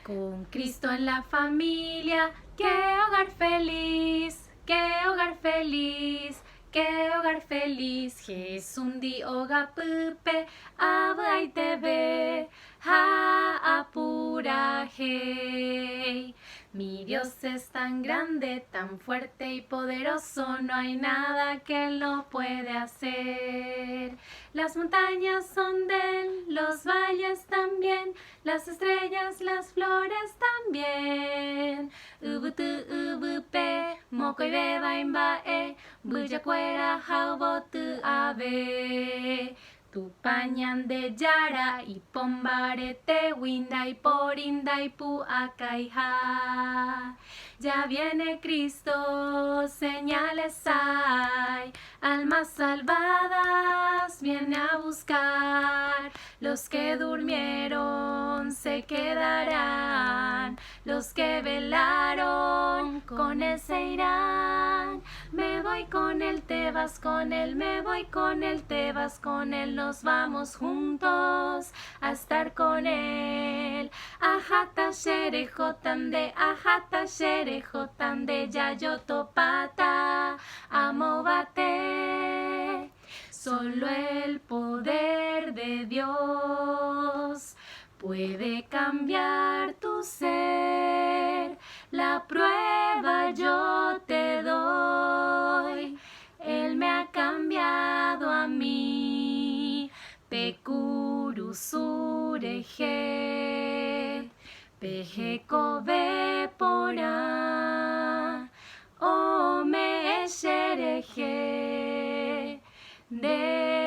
Con Cristo en la familia, qué hogar feliz, qué hogar feliz, qué hogar feliz. Jesundi oga pupe, abai tebe, ha apura hey. Mi Dios es tan grande, tan fuerte y poderoso, no hay nada que Él no puede hacer. Las montañas son de Él, los valles también, las estrellas, las flores también. Ubutu ubupe, mokoi beba imbae, buyacuera jaubotu ave. Tupañan de yara y pombarete, winda y porinda y pu akaija. Ya viene Cristo, señales hay, almas salvadas viene a buscar. Los que durmieron se quedarán, los que velaron con Él se irán. Me voy con Él, te vas con Él, me voy con Él, te vas con Él, nos vamos juntos a estar con Él. Ajata sherejotande, ajata sherejotande, yayotopata, amobate. Solo el poder de Dios puede cambiar tu ser. La prueba yo te doy. Él me ha cambiado a mí. Pecurusureje, pejecobe pora, o me shereje. De